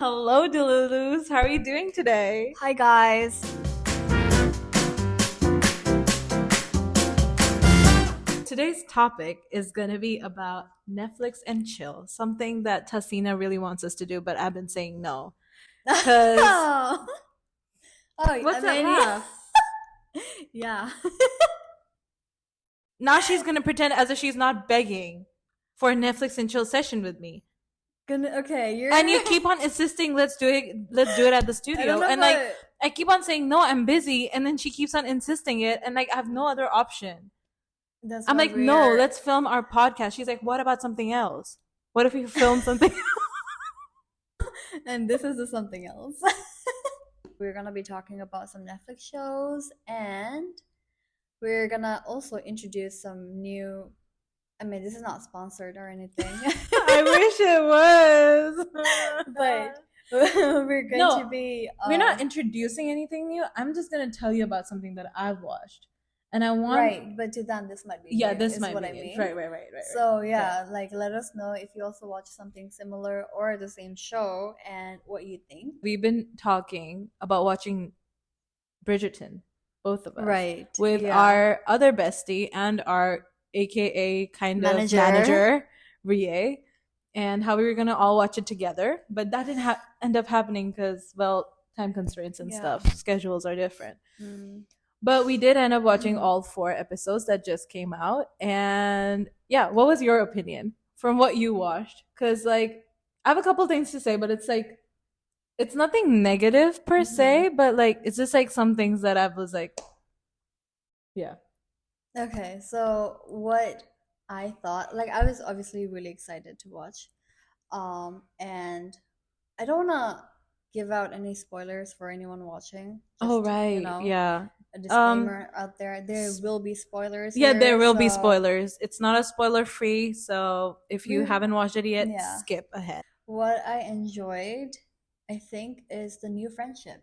Hello, Delulus. How are you doing today? Hi guys. Today's topic is going to be about Netflix and chill, something that Tassina really wants us to do, but I've been saying no. Because Oh, what's that laugh? Yeah. Now she's going to pretend as if she's not begging for a Netflix and chill session with me. Okay, And you keep on insisting, let's do it at the studio. And like I keep on saying no, I'm busy, and then she keeps on insisting it, and like I have no other option. I'm like, no, let's film our podcast. She's like, what about something else? What if we film something And this is the something else. We're gonna be talking about some Netflix shows, and we're gonna also introduce some new. I mean, this is not sponsored or anything. I wish it was. But we're going to be. We're not introducing anything new. I'm just gonna tell you about something that I've watched, and I want. Right, but to them, this might be. Yeah, new, this is might what be I new. mean. Right. So yeah, like let us know if you also watch something similar or the same show and what you think. We've been talking about watching Bridgerton, both of us, Right, with yeah. our other bestie and our AKA kind of manager, Rie, and how we were gonna all watch it together, but that didn't end up happening because, well, time constraints and stuff. Schedules are different. But we did end up watching all 4 episodes that just came out. And yeah, what was your opinion from what you watched? Because like I have a couple things to say, but it's like it's nothing negative per se, but like it's just like some things that I was like, yeah. Okay, so what I thought, like I was obviously really excited to watch. And I don't wanna give out any spoilers for anyone watching. Oh right, yeah. A disclaimer out there. There will be spoilers. Yeah, here, there will be spoilers. It's not a spoiler free, so if you Mm, haven't watched it yet, yeah. skip ahead. What I enjoyed, I think, is the new friendship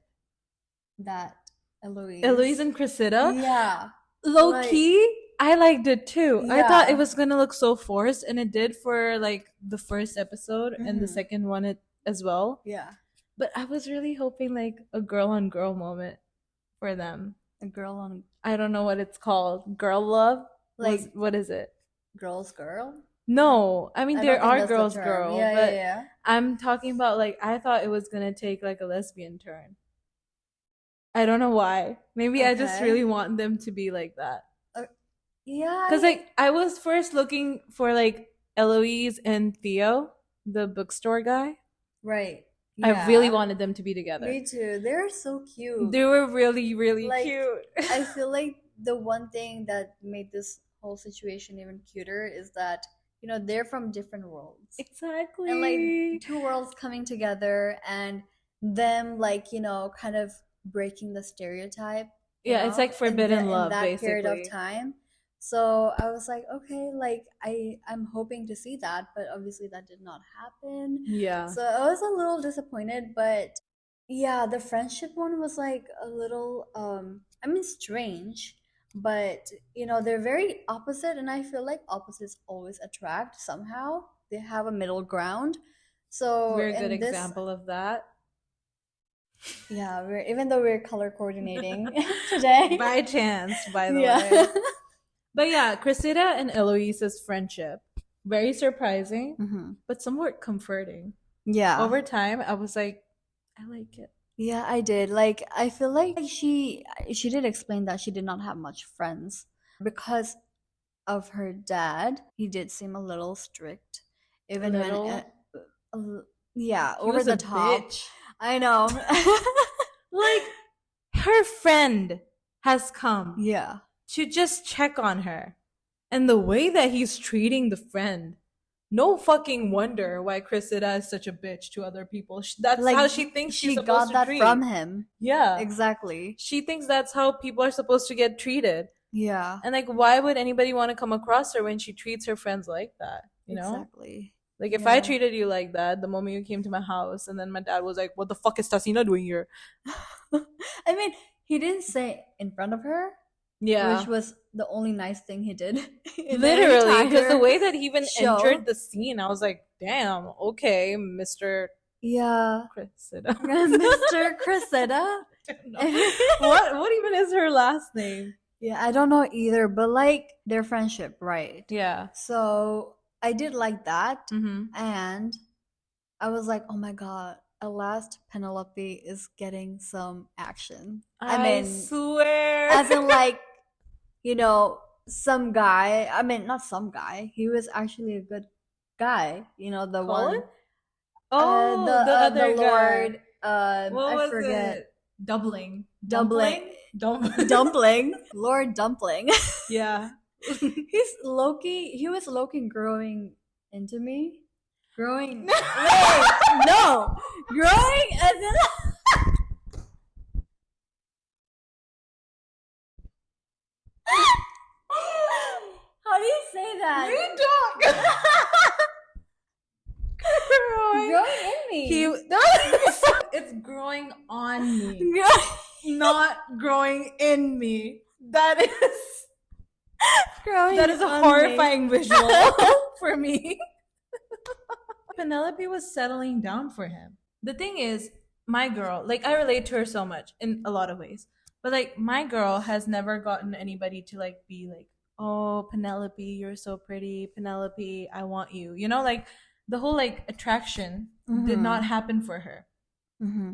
that Eloise and Cressida? Yeah. Low Like- key, I liked it too. I Yeah. thought it was gonna look so forced, and it did for like the first episode and the Mhm. second one as well. Yeah. But I was really hoping like a girl on girl moment for them. A girl on I don't know what it's called. Girl love? like What is it? girls girl. No, I mean I there don't think are that's the girls term. girl, Yeah, but yeah. I'm talking about like I thought it was gonna take like a lesbian turn. I don't know why. Maybe I just Okay. really want them to be like that. Yeah. Because like I was first looking for like Eloise and Theo, the bookstore guy. Right. I really Yeah. wanted them to be together. Me too. They're so cute. They were really, really Like, cute. I feel like the one thing that made this whole situation even cuter is that, they're from different worlds. Exactly. And like 2 worlds coming together and them like, kind of breaking the stereotype. Yeah, it's like forbidden love, in that period basically. of time. So I was like, okay, like I'm hoping to see that, but obviously that did not happen. Yeah. So I was a little disappointed, but yeah, the friendship one was like a little I mean strange, but they're very opposite, and I feel like opposites always attract somehow. They have a middle ground. So Very good in this, example of that. yeah, even though we're color coordinating today. By chance, by the Yeah. way. But yeah, Cressida and Eloise's friendship, very surprising, Mhm. but somewhat comforting. Yeah. Over time, I was like, I like it. Yeah, I did. Like, I feel like she did explain that she did not have much friends because of her dad. He did seem a little strict, even Little? when, yeah, He over was the a top. bitch. I know. Like, her friend has come Yeah. to just check on her. And the way that he's treating the friend, no fucking wonder why Cressida is such a bitch to other people. That's Like, how she thinks she's she supposed got to that treat. from him. Yeah. Exactly. She thinks that's how people are supposed to get treated. Yeah. And like, why would anybody want to come across her when she treats her friends like that? You know? Exactly. Like, if I Yeah. treated you like that the moment you came to my house, and then my dad was like, what the fuck is Tassina doing here? I mean, he didn't say in front of her, Yeah. which was the only nice thing he did. in the Literally, because the entire way that he even show. entered the scene, I was like, damn, okay, Mr. Yeah. Cressida. Mr. Cressida. What even is her last name? Yeah, I don't know either, but like their friendship, right? Yeah. So I did like that, Mm-hmm. and I was like, oh my god, at last Penelope is getting some action. I I mean, swear. as in like, you know, some guy, I mean, not some guy, he was actually a good guy, you know, the Colin? one, Oh, the the other guy. Lord, What I was forget, it? Doubling. Dumpling, Dumpling? Dumpling. Dumpling, Lord Dumpling. Yeah. He's Loki. He was Loki growing into me. Growing. Wait, no. Growing as in. How do you say that? You don't. Growing in me. It's growing on me, not growing in me. That is a horrifying visual for me. Penelope was settling down for him. The thing is, my girl, like I relate to her so much in a lot of ways. But like my girl has never gotten anybody to like be like, "Oh, Penelope, you're so pretty. Penelope, I want you." You know, like the whole like attraction did not happen for her.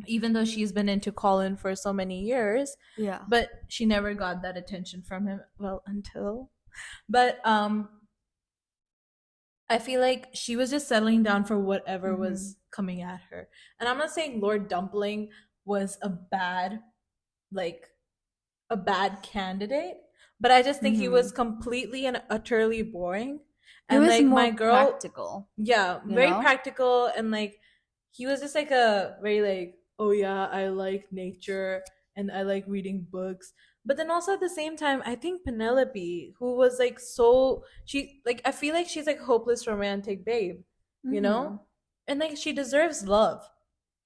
Even though she's been into Colin for so many years. Yeah. But she never got that attention from him. Well, until. But I feel like she was just settling down for whatever was coming at her. And I'm not saying Lord Dumpling was like a bad candidate, but I just think he was completely and utterly boring. He And was like more my girl, practical. yeah, very practical, and like he was just like a very like, oh yeah, I like nature and I like reading books. But then also at the same time, I think Penelope, who was like so she like I feel like she's like hopeless romantic babe, you know? And like she deserves love.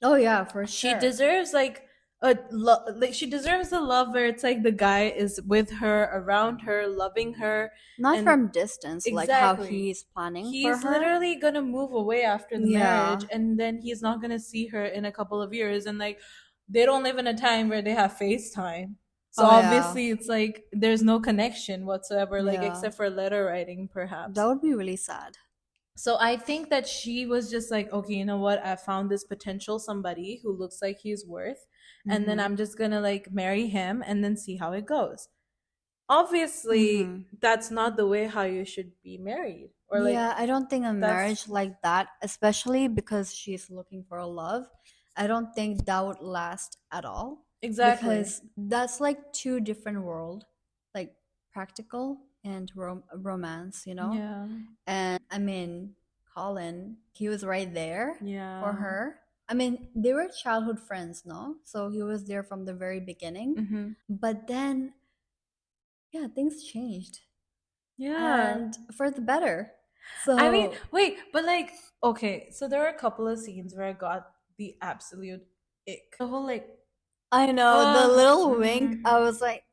Oh yeah, for She sure. deserves like like she deserves a love where it's like the guy is with her, around her, loving her, Not and from distance, like how exactly. he's planning for He's her. literally gonna move away after the Yeah. marriage, and then he's not gonna see her in a couple of years, and like they don't live in a time where they have FaceTime. So Oh, yeah. obviously it's like there's no connection whatsoever, like Yeah. except for letter writing perhaps. That would be really sad. So I think that she was just like, okay, you know what? I found this potential somebody who looks like he's worth, and then I'm just gonna like marry him and then see how it goes. Obviously, that's not the way how you should be married. Or like, Yeah, I don't think a that's marriage like that, especially because she's looking for a love, I don't think that would last at all. exactly. Because that's like two different world, like practical and romance, you know? Yeah. And I mean, Colin, he was right there Yeah. for her. I mean, they were childhood friends, no? So he was there from the very beginning. But then, yeah, things changed. Yeah. And for the better. So I mean, wait, but like, okay, so there were a couple of scenes where I got the absolute ick. The whole like, I know the little wink. I mhm. was like,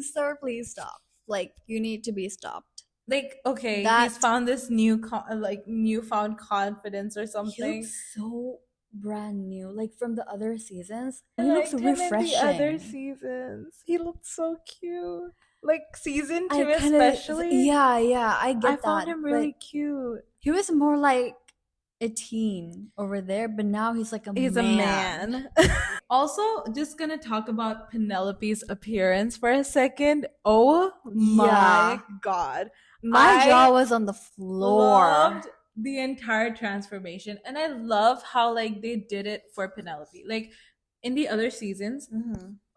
sir, please stop. Like, you need to be stopped. Like, okay, That he's found this newfound confidence or he something. looks so brand new, like from the other seasons. I He looks liked him in refreshing. the other seasons. He looked so cute. Like season I 2 kinda, especially. yeah, I get I that. found him but really cute. he was more like a teen over there, but now he's like a He's a man. man. Also, just gonna talk about Penelope's appearance for a second. Oh my Yeah. god. My I jaw was on the floor. loved the entire transformation, and I love how like they did it for Penelope. Like in the other seasons,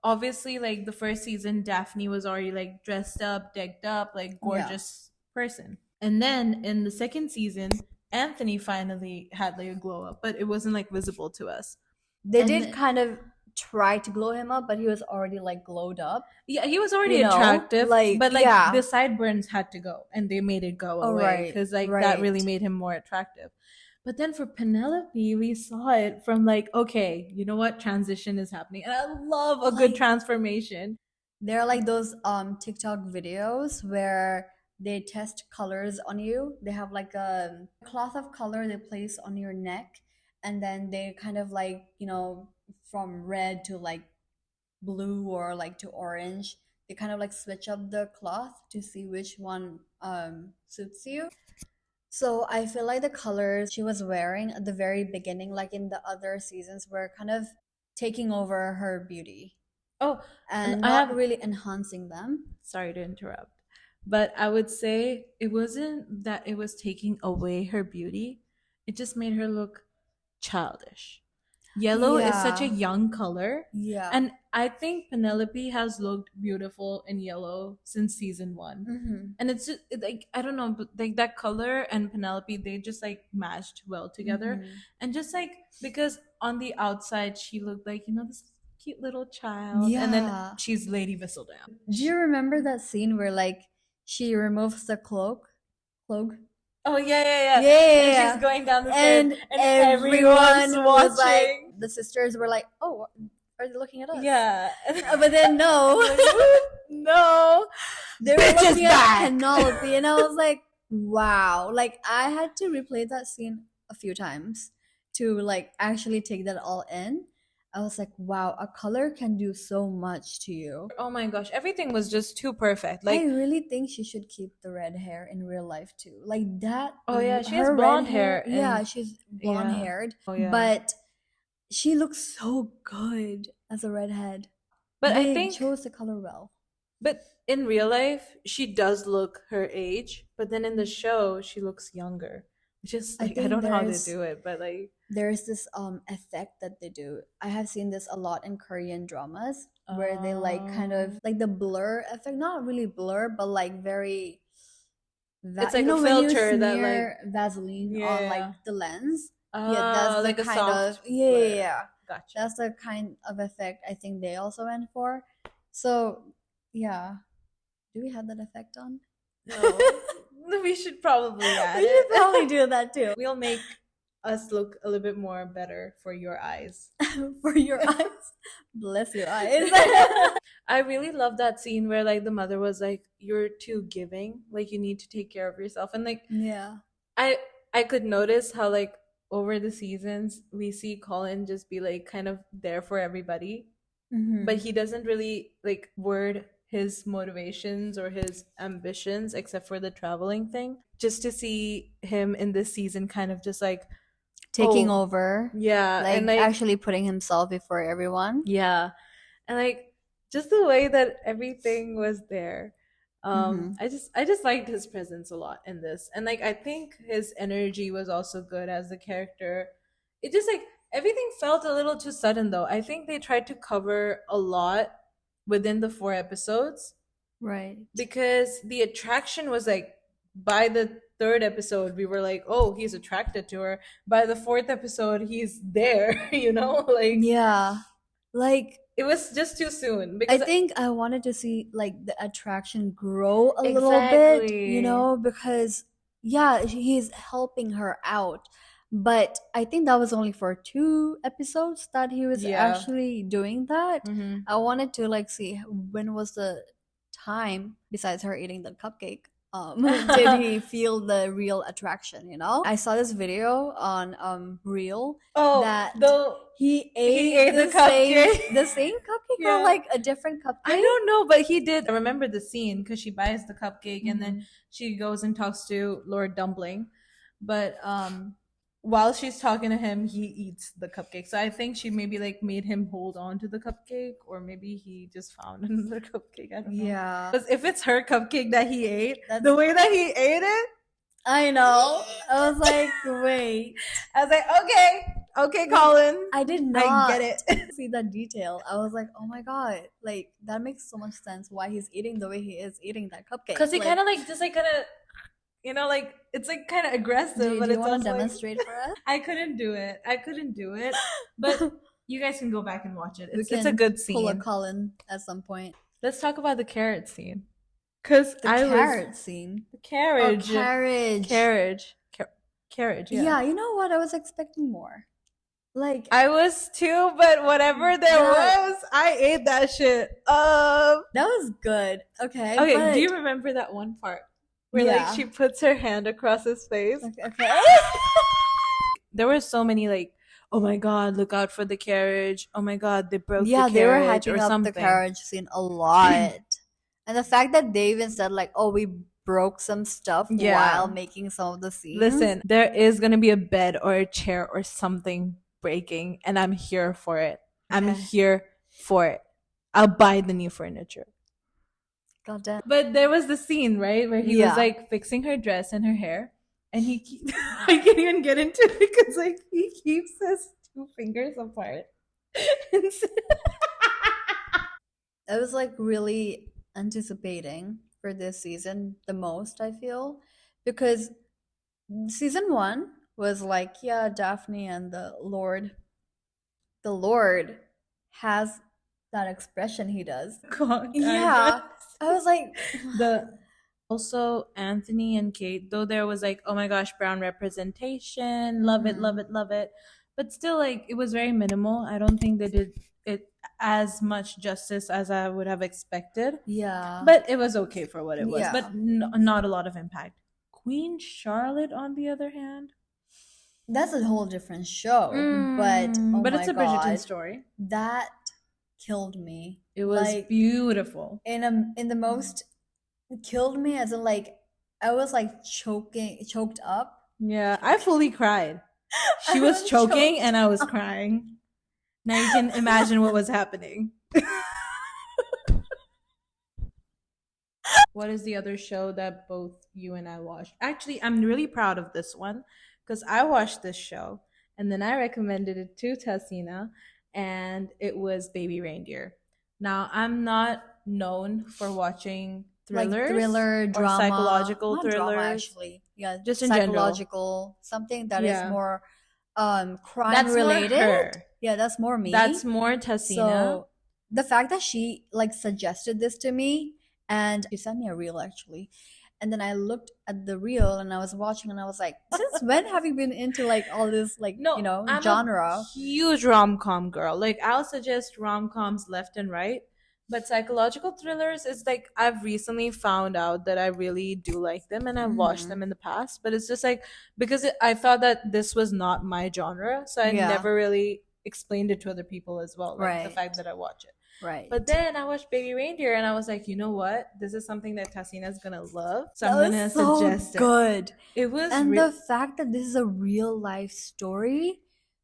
obviously like the first season Daphne was already like dressed up, decked up, like gorgeous person. And then in the second season, Anthony finally had like a glow up, but it wasn't like visible to us. They And did then- kind of try to glow him up, but he was already like glowed up. Yeah, he was already You know, attractive, like, but like yeah. the sideburns had to go, and they made it go Oh, away right, because like that really right. made him more attractive. But then for Penelope, we saw it from like, okay, you know what, transition is happening, and I love a good Like- transformation. There are like those TikTok videos where they test colors on you. They have like a cloth of color they place on your neck, and then they kind of like, from red to like blue or like to orange. They kind of like switch up the cloth to see which one suits you. So I feel like the colors she was wearing at the very beginning, like in the other seasons, were kind of taking over her beauty Oh, and and I not have, really enhancing them. sorry to interrupt, but I would say it wasn't that it was taking away her beauty, it just made her look childish. Yellow is such a Yeah, young color, yeah. and I think Penelope has looked beautiful in yellow since season one. Mm-hmm. And it's just like, I don't know, but like that color and Penelope, they just like matched well together. Mm-hmm. And just like, because on the outside she looked like, this cute little child, and then Yeah. she's Lady Whistledown. Do you remember that scene where like she removes the cloak? Oh yeah, yeah, yeah. And Yeah. she's going down the stairs, And and everyone everyone's was like, watching. the sisters were like, "Oh, are they looking at us?" Yeah. But then no, No. they were Bitch is looking at back. Penelope, and I was like, "Wow!" Like I had to replay that scene a few times to like actually take that all in. I was like, "Wow, a color can do so much to you." Oh my gosh, everything was just too perfect. I Like, really think she should keep the red hair in real life too. Like that, oh yeah, she has her blonde red hair. hair, Yeah, and she's blonde yeah. haired, Oh yeah. but she looks so good as a redhead. But I They think, chose the color well. but in real life, she does look her age, but then in the show, she looks younger. Which is I like, I think don't know how they do it, but like, there's this effect that they do. I have seen this a lot in Korean dramas where they like kind of like the blur effect, not really blur, but like very it's like a when you filter that like, smear Vaseline on like yeah. the lens. Yeah, that's the like a kind of soft yeah, blur. yeah, yeah. Gotcha. That's the kind of effect I think they also went for. So yeah, do we have that effect on? No. We should probably add We should it. probably do that too. We'll make us look a little bit more better for your eyes. For your eyes. Bless your eyes. I really love that scene where like the mother was like, "You're too giving. Like you need to take care of yourself." And like Yeah. I could notice how like over the seasons we see Colin just be like kind of there for everybody, but he doesn't really like word his motivations or his ambitions except for the traveling thing. Just to see him in this season kind of just like Taking over. yeah, Like, and like actually putting himself before everyone. yeah, and like just the way that everything was there. Mm-hmm. I just liked his presence a lot in this, and like I think his energy was also good as the character. It just like everything felt a little too sudden though. I think they tried to cover a lot within the 4 episodes, Right. because the attraction was like by the third episode we were like, oh, he's attracted to her. By the fourth episode he's there. Like Yeah. Like, it was just too soon I because think I wanted to see like the attraction grow a little bit, exactly. because yeah, he's helping her out. But I think that was only for 2 episodes that he was Yeah. actually doing that. Mhm. I wanted to like see when was the time besides her eating the cupcake. Did he feel the real attraction? I saw this video on Reel Oh, that though he he ate ate the same cupcake. the same cupcake Yeah. or like a different cupcake. I don't know, but he did. I remember the scene because she buys the cupcake and then Mhm. she goes and talks to Lord Dumpling. But while she's talking to him, he eats the cupcake. So I think she maybe like made him hold on to the cupcake, or maybe he just found another cupcake. I don't know. Yeah, Because if it's her cupcake that he ate, That's- the way that he ate it, I know. I was like, wait, I was like, okay, Colin, I did I not get it. see that detail. I was like, oh my god, like that makes so much sense why he's eating the way he is eating that cupcake. Because he Like, kind of like just like kind of, like it's like kind of aggressive, but do you it's want also to like, demonstrate for us? I couldn't do it. But you guys can go back and watch it. We It's a can good pull a scene. Colin at some point. Let's talk about the carrot scene. Cause The I carrot was scene. the carriage, Carriage. carriage. Yeah, you know what? I was expecting more. Like I was too, but whatever there Yeah. was, I ate that shit. that was good. Okay. Okay. but- Do you remember that one part where Yeah. like she puts her hand across his face? Okay. There were so many like oh my god, look out for the carriage. Oh my god, they broke the Yeah, they were carriage hyping or up the something. carriage scene a lot. And the fact that they even said like, "Oh, we broke some stuff while Yeah. making some of the scenes." Listen, there is going to be a bed or a chair or something breaking, and I'm here for it. I'm Okay. here for it. I'll buy the new furniture. God damn. But there was the scene, right, where he was Yeah. like fixing her dress and her hair, and I can't even get into it because like he keeps his two fingers apart. I was like really anticipating for this season the most, I feel, because season 1 was like, yeah, Daphne and the Lord has that expression he does. God, Yeah. I was like, the also Anthony and Kate, though there was like, oh my gosh, brown representation, love it, love mhm. it, love it. But still, like, it was very minimal. I don't think they did it as much justice as I would have expected. Yeah. But it was okay for what it was. Yeah. But not a lot of impact. Queen Charlotte, on the other hand, That's a whole different show. But oh but it's my a Bridgerton god, story. that killed me. It was Like beautiful. in the most, it killed me as in like I was like choked up. Yeah, I fully cried. She I was was choking choked and I was up. crying. Now you can imagine what was happening. What is the other show that both you and I watched? Actually, I'm really proud of this one because I watched this show and then I recommended it to Tassina, and it was Baby Reindeer. Now, I'm not known for watching Like thrillers thriller, or drama, psychological not drama thrillers, actually. Yeah, just in general. psychological, something that is Yeah. more crime That's more related. her. Yeah, that's more That's me. more Tassina. So the fact that she like suggested this to me and she sent me a reel actually. And then I looked at the reel and I was watching and I was like, since when have you been into like all this like, No, I'm a genre? huge rom com girl. Like, I'll suggest rom coms left and right. But psychological thrillers is like, I've recently found out that I really do like them and I've watched Hmm. them in the past. But it's just like, because I thought that this was not my genre. So I Yeah, never really explained it to other people as well. Like, the right, fact that I watch it. right. But then I watched Baby Reindeer and I was like, you know what? This is something that Tassina's gonna love. So That I'm was gonna so suggest it. good. It was And the fact that this is a real life story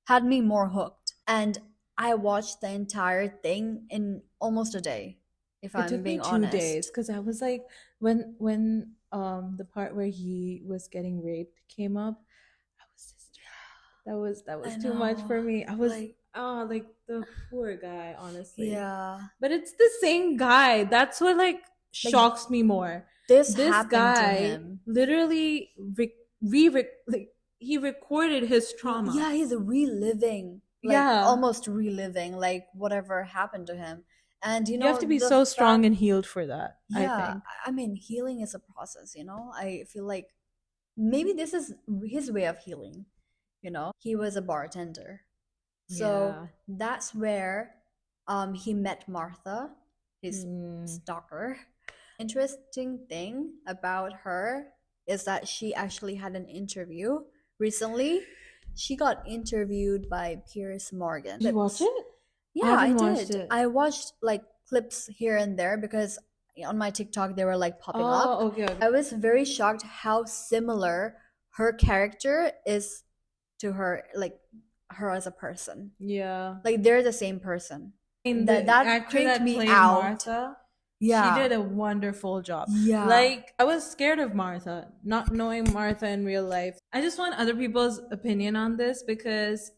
had me more hooked. And I watched the entire thing in almost a day, if It I'm took me being 2 days honest. because I was like, when the part where he was getting raped came up, I was distraught. That I was too much know. for me. I was Like, like the poor guy, honestly. yeah. But it's the same guy. That's what like Like, shocks me more. this This happened to guy him. literally like he recorded his trauma. Yeah, he's reliving, like Yeah. almost reliving, like whatever happened to him. And You have to be so strong and healed for that, I yeah, think. I mean, healing is a process. I feel like maybe this is his way of healing. He was a bartender. So Yeah. that's where he met Martha, his Mm. stalker. Interesting thing about her is that she actually had an interview recently. She got interviewed by Piers Morgan. Did you watch it? Yeah, I haven't watched did. it. I watched like clips here and there because on my TikTok they were like popping up. Oh, okay, okay. I was very shocked how similar her character is to her, like her as a person. Yeah. Like they're the same person. I mean, That the actor creeped that me played out. Martha, Yeah. she did a wonderful job. Yeah. Like, I was scared of Martha, not knowing Martha in real life. I just want other people's opinion on this because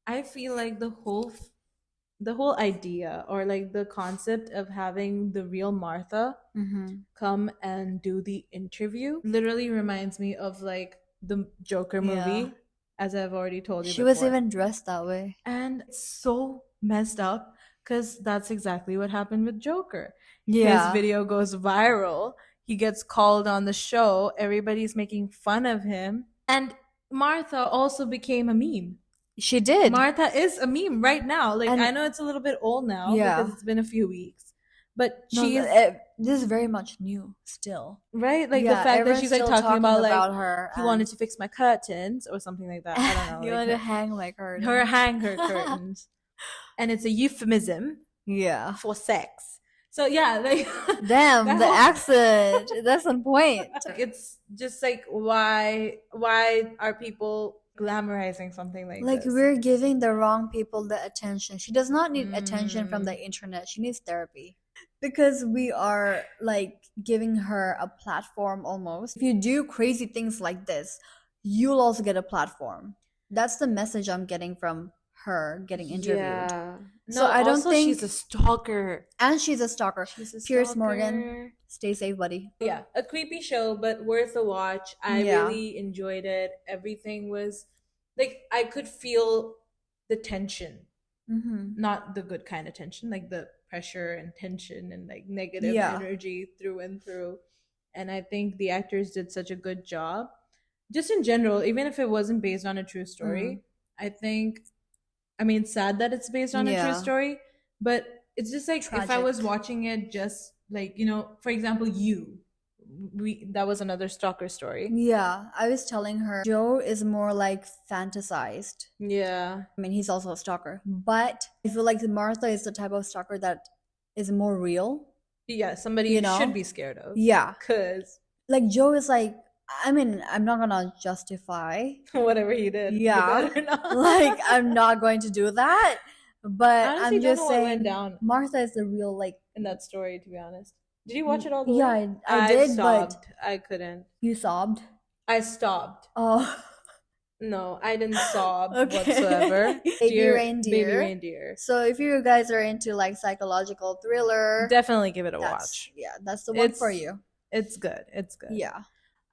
I feel like the whole idea or like the concept of having the real Martha come and do the interview literally reminds me of like the Joker movie, Yeah. as I've already told you She was before. even dressed that way. And it's so messed up because that's exactly what happened with Joker. Yeah. His video goes viral. He gets called on the show. Everybody's making fun of him. And Martha also became a meme. She did. Martha is a meme right now. Like, And- I know it's a little bit old now Yeah. because it's been a few weeks. But No, she's this is very much new still. right, like the Yeah, fact that everyone's she's like still talking talking about like about her, he and wanted to fix my curtains or something like that. I don't know, you like want to hang my her curtains. hang her curtains, and it's a euphemism Yeah. for sex. So yeah, like Damn, that the whole accent. That's on point. it's just like why are people glamorizing something like Like this? we're giving the wrong people the attention. She does not need attention from the Mm, internet. She needs therapy. Because we are like giving her a platform almost. If you do crazy things like this, you'll also get a platform. That's the message I'm getting from her getting interviewed. yeah. So No, I don't also she's a think, stalker. and she's a stalker. She's a Pierce Morgan, stalker. stay safe, buddy. Yeah, a creepy show, but worth a watch. I Yeah. really enjoyed it. Everything was like I could feel the tension, Mm-hmm. not the good kind of tension, like the pressure and tension and like negative Yeah. energy through and through. And I think the actors did such a good job. Just in general, even if it wasn't based on a true Mm. story, I think, I mean, it's sad that it's based on a true Yeah. story, but it's just like if I Tragic. was watching it just like, for example, that was another stalker story. Yeah, I was telling her Joe is more like fantasized. Yeah. I mean, he's also a stalker, but I feel like Martha is the type of stalker that is more real, Yeah, somebody you you should know? be scared of. Yeah. Cause Like Joe is like, I mean, I'm not gonna justify. whatever he did, you Yeah. better not. Like, I'm not going to do that. But I honestly I'm don't just know what went saying, down Martha is the real, like, in that story, to be honest. Did you watch it all the yeah, way? I I did, but stopped. I couldn't. you sobbed. I stopped. Oh, No, I didn't sob whatsoever. okay. Baby Baby Reindeer. reindeer. So if you guys are into like psychological thriller, Definitely give it a that's watch. yeah, that's the one for It's you. it's good. It's good. Yeah.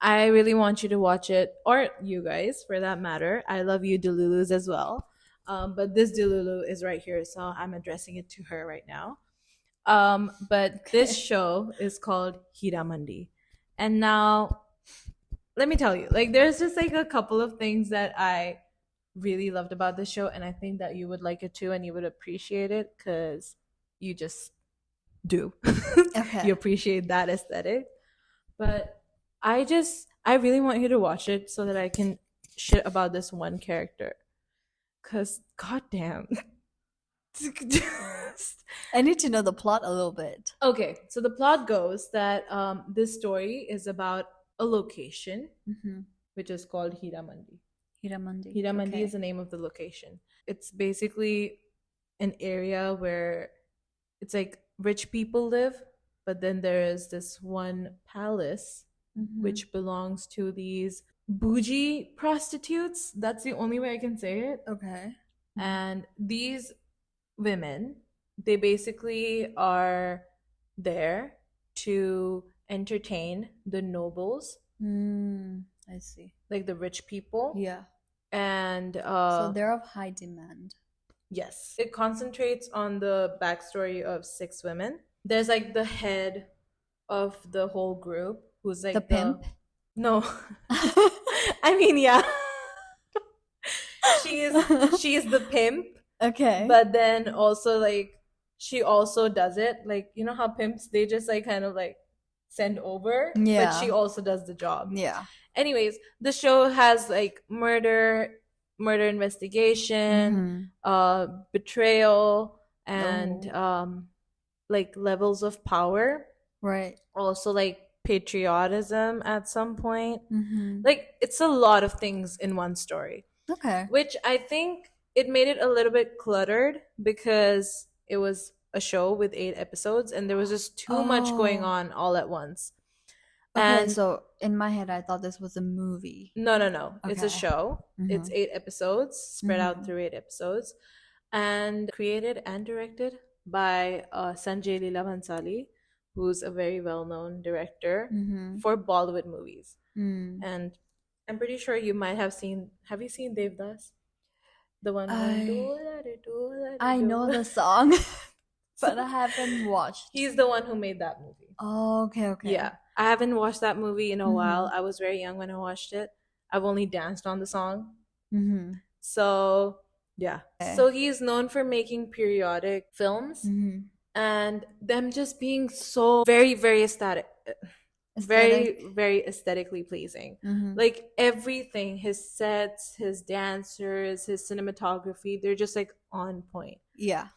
I really want you to watch it, or you guys for that matter. I love you, Delulus, as well. But this Delulu is right here, so I'm addressing it to her right now. But this show is called Heeramandi. And now, let me tell you, like, there's just like a couple of things that I really loved about this show, and I think that you would like it too, and you would appreciate it because you just do. Okay. You appreciate that aesthetic. But I really want you to watch it so that I can shit about this one character. Cause goddamn. I need to know the plot a little bit. Okay, so the plot goes that this story is about a location Mm-hmm. which is called Heeramandi. Heeramandi. Heeramandi Okay. is the name of the location. It's basically an area where it's like rich people live, but then there is this one palace Mhm. which belongs to these bougie prostitutes. That's the only way I can say it. Okay. And these women, they basically are there to entertain the nobles, I see. like the rich people. Yeah. And So they're of high demand. yes, it concentrates on the backstory of six women. There's like the head of the whole group who's like The pimp? No. I mean, yeah. she is the pimp, Okay. but then also like she also does it like you know how pimps they just like kind of like send over, Yeah. but she also does the job. Yeah. Anyways, the show has like murder investigation, betrayal, and like levels of power. Right. Also like patriotism at some point. Mm-hmm. Like it's a lot of things in one story, Okay. which I think it made it a little bit cluttered because it was a show with 8 episodes and there was just too much going Oh. on all at once. Okay, And so in my head, I thought this was a movie. no. It's a Okay. show. It's Mhm. 8 episodes spread out Mhm. through 8 episodes, and created and directed by Sanjay Leela Bhansali, who's a very well-known director Mhm. for Bollywood movies. Mm. And I'm pretty sure you might have seen. Have you seen Devdas? The one going, I know the song, but I haven't watched. He's the one who made that movie. Oh, okay. Yeah, I haven't watched that movie in a while. Mhm. I was very young when I watched it. I've only danced on the song. Mm-hmm. So, yeah. Okay. So he is known for making periodic films. Mm-hmm. and them just being so very, very Aesthetic. very aesthetically pleasing. Mm-hmm. Like everything, his sets, his dancers, his cinematography, they're just like on point. Yeah.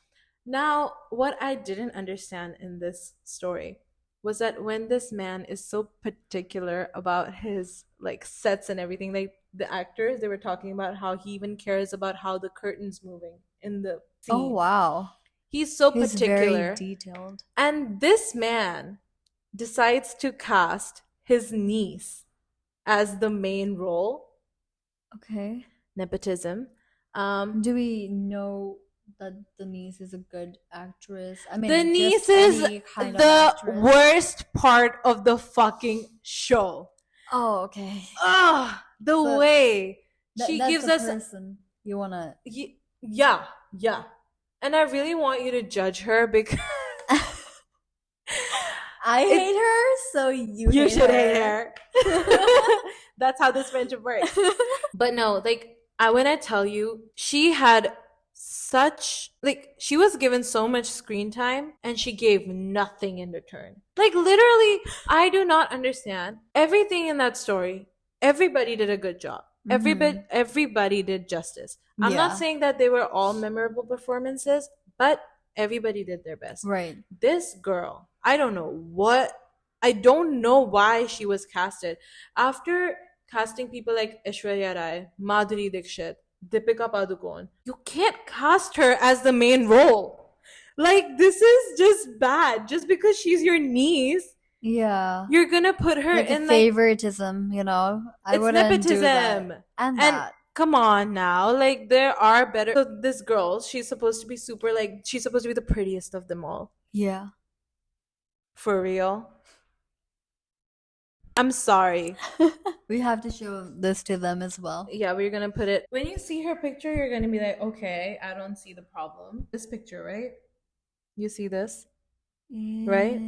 Now, what I didn't understand in this story was that when this man is so particular about his like sets and everything, like the actors, they were talking about how he even cares about how the curtain's moving in the Oh scene. wow. He's so He's very particular. detailed. And this man decides to cast his niece as the main role. Okay. Nepotism. Do we know that the niece is a good actress? I mean, The niece just is any kind of the actress. worst part of the fucking show. Oh, okay. The So way she that's gives the us. person you wanna. Yeah, yeah. And I really want you to judge her because I hate her, so you should hate hate her. her. That's how this friendship works. But no, like when I tell you, she had such like she was given so much screen time and she gave nothing in return. Like literally, I do not understand everything in that story. Everybody did a good job. Everybody did justice. I'm not Yeah. saying that they were all memorable performances, but everybody did their best. Right. This girl, I don't know why she was casted. After casting people like Aishwarya Rai, Madhuri Dixit, Deepika Padukone, you can't cast her as the main role. Like, this is just bad. Just because she's your niece, Yeah. you're gonna put her Like in favoritism, you know? I it's wouldn't nepotism. do that. And that. Come on now, like there are better. So this girl, she's supposed to be super like she's supposed to be the prettiest of them all. Yeah. For real. I'm sorry. We have to show this to them as well. Yeah, we're gonna put it. When you see her picture, you're gonna be like, okay, I don't see the problem. This picture, right? You see this? Yeah. Right?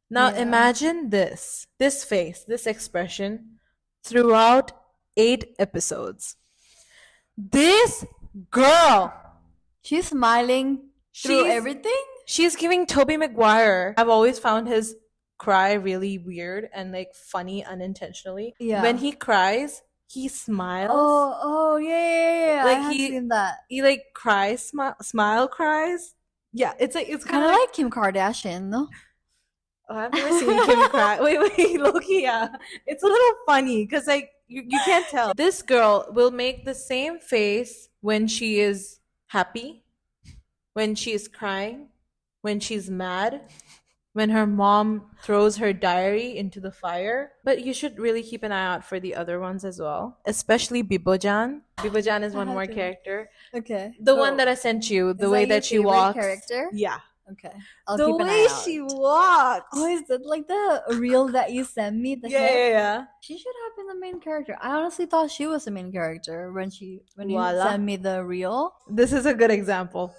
Now Yeah. imagine this face, this expression throughout 8 episodes. This girl, she's smiling through everything. She's giving Tobey Maguire. I've always found his cry really weird and like funny unintentionally. Yeah. When he cries, he smiles. Oh, yeah. Like I have seen that. He like cries, smile cries. Yeah, it's like it's kind of like Kim Kardashian, no? Oh, I've never seen Kim cry. Wait, Loki, yeah. It's a little funny because like you can't tell. This girl will make the same face when she is happy, when she is crying, when she's mad, when her mom throws her diary into the fire. But you should really keep an eye out for the other ones as well, especially Bibojan. Bibojan is one more character. Okay. The one that I sent you, the way that she walks. Character? Yeah. Okay. I'll the keep an way eye out. she walks. Oh, is that like the reel that you sent me? Yeah. She should have been the main character. I honestly thought she was the main character when you Voila. sent me the reel. This is a good example.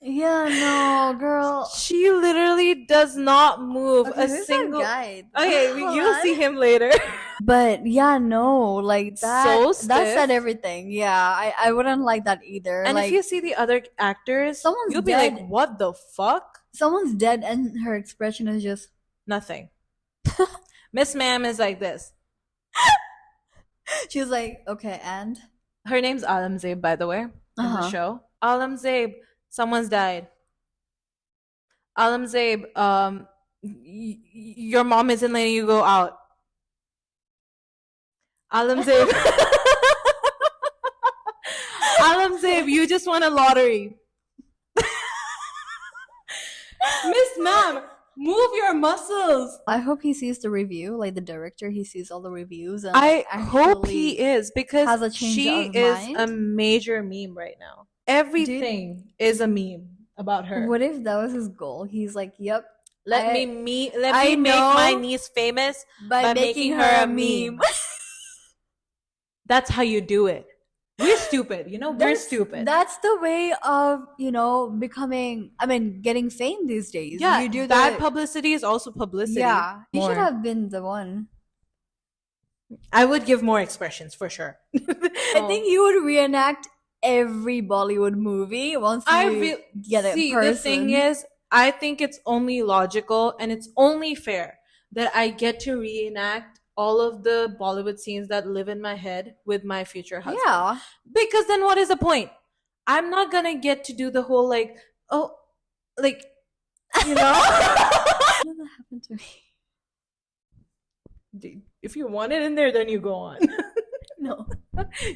Yeah, no, girl. She literally does not move a single. Guide? Okay, you'll see him later. But yeah, no, like that. So stiff. That said everything. Yeah, I wouldn't like that either. And like, if you see the other actors, you'll be dead. like, "What the fuck?" Someone's dead, and her expression is just nothing. Miss Ma'am is like this. She's like, okay, and her name's Aalamzeb, by the way, in the show. Aalamzeb, someone's died. Aalamzeb, your mom isn't letting you go out. Aalamzeb, Aalamzeb, you just won a lottery. Miss Ma'am, move your muscles. I hope he sees the review, like the director. He sees all the reviews. And I hope he is, because she is mind. a major meme right now. Everything is a meme about her. What if that was his goal? He's like, "Yep, let me make my niece famous by making her a meme." That's how you do it. We're stupid, you know? We're stupid. That's the way of, becoming, getting fame these days. Yeah, You do bad publicity is also publicity. Yeah, you should More. have been the one. I would give more expressions for sure. I think you would reenact every Bollywood movie once you get it. See, the thing is, I think it's only logical and it's only fair that I get to reenact all of the Bollywood scenes that live in my head with my future husband. Yeah. Because then what is the point? I'm not gonna get to do the whole like, oh, like, you know? That happened to me. If you want it in there, then you go on. No.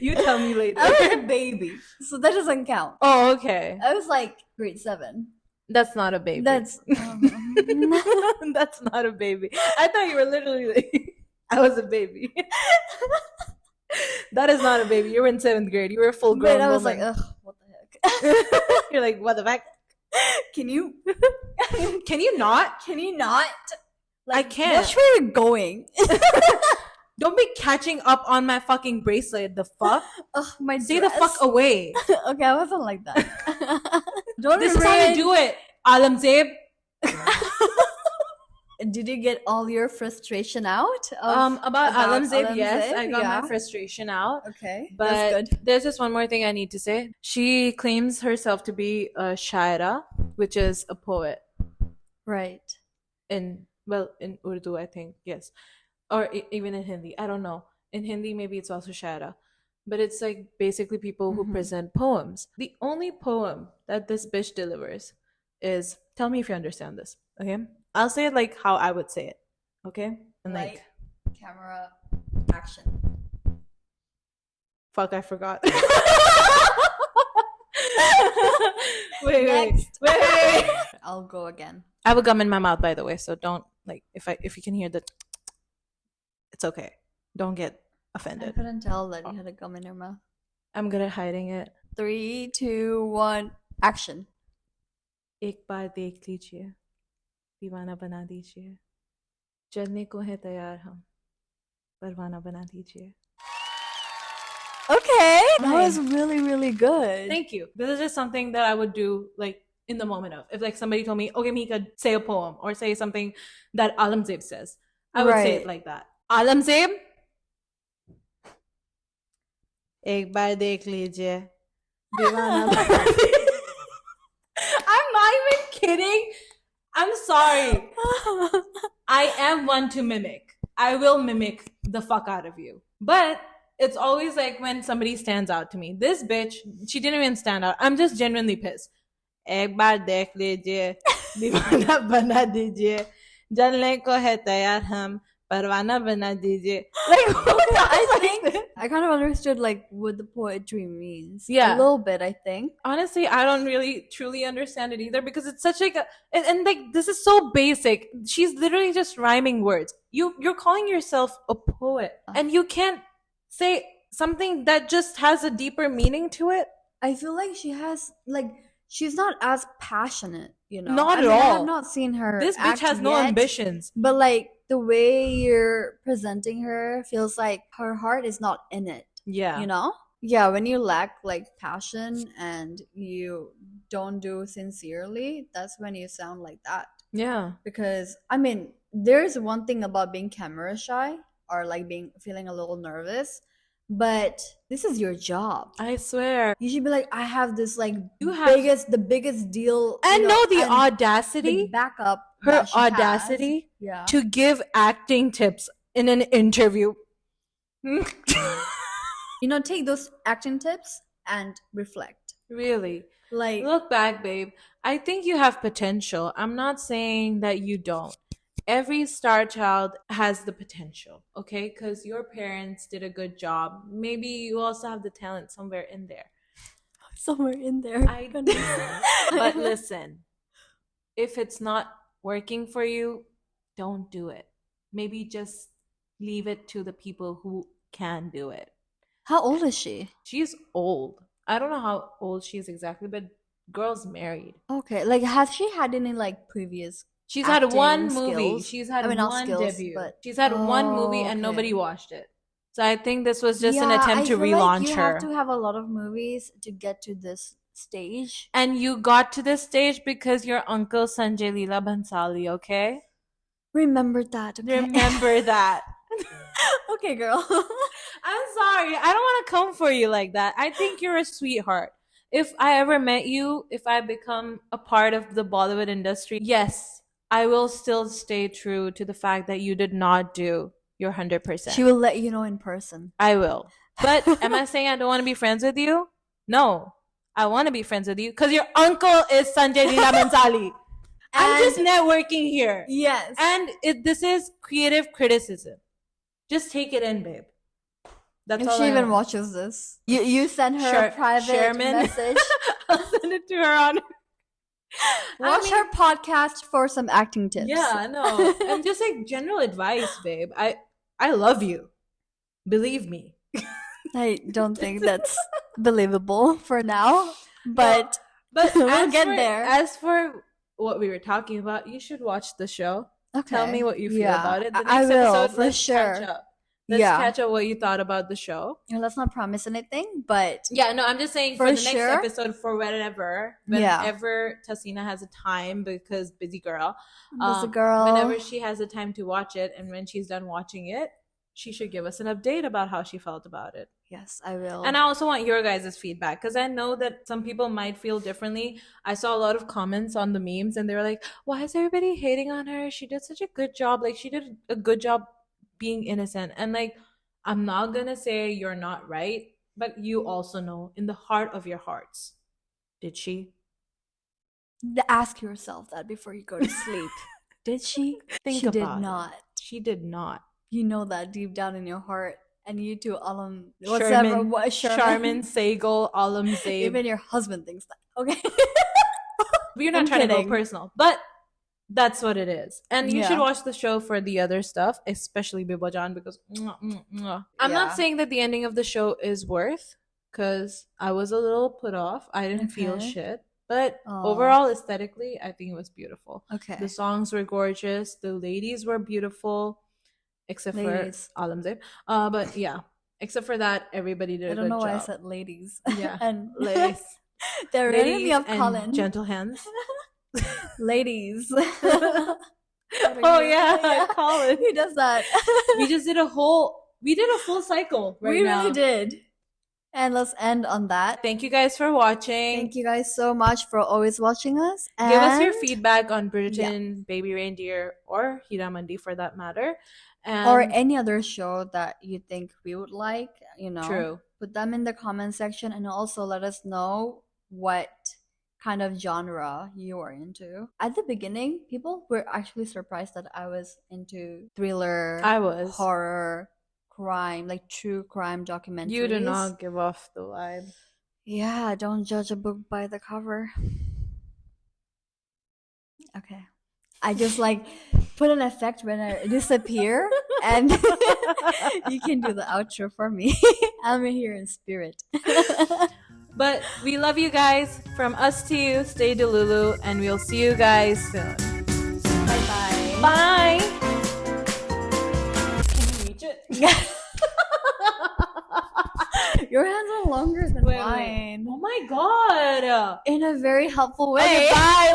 You tell me later. I was a baby, so that doesn't count. Oh, okay. I was like grade 7. That's not a baby. That's That's not a baby. I thought you were literally like, I was a baby. That is not a baby. You were in 7th grade. You were a full grown woman. I was like, ugh, what the heck? You're like, what the fuck? Can you? Can you not? Can you not? Like, I can't. Watch where you're going. Don't be catching up on my fucking bracelet. The fuck? Ugh, my Stay dress. the fuck away. Okay, I wasn't like that. This is how you do it, Aalamzeb. Did you get all your frustration out? About Aalamzeb, yes. I got my frustration out. Okay, but that's good. There's just one more thing I need to say. She claims herself to be a shaira, which is a poet. Right. In Urdu, I think, yes. Or even in Hindi. I don't know. In Hindi, maybe it's also shaira. But it's like basically people who present poems. The only poem that this bitch delivers is, tell me if you understand this, okay? I'll say it like how I would say it, okay? And like camera, action. Fuck, I forgot. Wait. I'll go again. I have a gum in my mouth, by the way, so don't, like, if you can hear the, it's okay. Don't get offended. I couldn't tell that you had a gum in your mouth. I'm good at hiding it. 3, 2, 1, action. एक बार देख लीजिए, दीवाना बना दीजिए, चलने को है तैयार हम, परवाना बना दीजिए. Okay, that was really, really good. Thank you. This is just something that I would do, like, in the moment of. If, like, somebody told me, okay, Mika, say a poem or say something that Aalamzeb says, I would say it like that. Aalamzeb, एक बार देख लीजिए, दीवाना बना दीजिए. I'm not even kidding. I'm sorry. I am one to mimic. I will mimic the fuck out of you. But it's always like when somebody stands out to me. This bitch, she didn't even stand out. I'm just genuinely pissed. एक बार देख लीजिए, दीवाना बना दीजिए, जलने को है तैयार हम, परवाना बना दीजिए. Like, I kind of understood like what the poetry means. Yeah, a little bit. I think. Honestly, I don't really truly understand it either because it's such like a and like this is so basic. She's literally just rhyming words. You're calling yourself a poet, and you can't say something that just has a deeper meaning to it. I feel like she's not as passionate, Not at all. I have not seen her. This bitch has no ambitions. But like the way you're presenting her feels like her heart is not in it. Yeah. Yeah, when you lack like passion and you don't do sincerely, that's when you sound like that. Yeah. Because there's one thing about being camera shy or like feeling a little nervous, but this is your job. I swear. You should be like, I have this like the biggest deal. And the audacity. The backup. Her audacity to give acting tips in an interview. Take those acting tips and reflect. Really? Like, look back, babe. I think you have potential. I'm not saying that you don't. Every star child has the potential, okay? Because your parents did a good job. Maybe you also have the talent somewhere in there. Somewhere in there. I don't know. But listen, if it's not working for you, don't do it. Maybe just leave it to the people who can do it. How old is she? She's old. I don't know how old she is exactly, but girl's married. Okay. Like, has she had any like previous She's had one movie. Skills? She's had one debut. She's had one movie and nobody watched it. So I think this was just an Yeah, attempt I to feel like relaunch you her. have to have a lot of movies to get to this stage. And you got to this stage because your uncle Sanjay Leela Bhansali, okay? Remember that, okay? Remember that. Okay, girl. I'm sorry. I don't want to come for you like that. I think you're a sweetheart. If I ever met you, if I become a part of the Bollywood industry, yes, I will still stay true to the fact that you did not do your 100%. She will let you know in person. I will. But am I saying I don't want to be friends with you? No. I want to be friends with you because your uncle is Sanjay Leela Bhansali. I'm just networking here. Yes. And this is creative criticism. Just take it in, babe. That's if all she I even know. watches this, you send her a private message. I'll send it to her on. Watch her podcast for some acting tips. Yeah, no, and just like general advice, babe. I love you. Believe me. I don't think that's believable for now, but we'll get there. As for what we were talking about, you should watch the show. Okay. Tell me what you feel about it. The next I will, episode, for let's sure. catch up. Let's catch up what you thought about the show. Let's not promise anything, but yeah, no, I'm just saying for the next episode, for whenever Tasina has a time, because busy girl, whenever she has a time to watch it, and when she's done watching it, she should give us an update about how she felt about it. Yes, I will. And I also want your guys' feedback, because I know that some people might feel differently. I saw a lot of comments on the memes, and they were like, why is everybody hating on her? She did such a good job. Like, she did a good job being innocent. And like, I'm not gonna say you're not right, but you also know in the heart of your hearts, did she? Ask yourself that before you go to sleep. Did she? Think she about did it. not. She did not. You know that deep down in your heart. And you too, Sharmin Sehgal, Aalamzeb. Even your husband thinks that. Okay. We're not trying to go personal, but that's what it is. And you should watch the show for the other stuff, especially Bibajan, because I'm not saying that the ending of the show is worth, because I was a little put off. I didn't feel shit. But overall, aesthetically, I think it was beautiful. Okay. The songs were gorgeous. The ladies were beautiful. Except for Aalamzeb. But yeah, except for that, everybody did a good job. I don't know why I said ladies. Yeah. And ladies. They're reminding me of Colin. Gentle hands. Ladies. Yeah, Colin. He does that. We did a full cycle now. We really did. And let's end on that. Thank you guys for watching. Thank you guys so much for always watching us. And give us your feedback on Bridgerton, Baby Reindeer, or Heeramandi for that matter. Or any other show that you think we would like, True. Put them in the comment section, and also let us know what kind of genre you are into. At the beginning, people were actually surprised that I was into thriller, horror, crime, like true crime documentaries. You do not give off the vibe. Yeah, don't judge a book by the cover. Okay. I just like put an effect when I disappear, and you can do the outro for me. I'm here in spirit. But we love you guys. From us to you, stay Delulu, and we'll see you guys soon. Bye-bye. Bye. Can you reach it? Your hands are longer than mine. Wait. Oh my god. In a very helpful way. Okay, bye.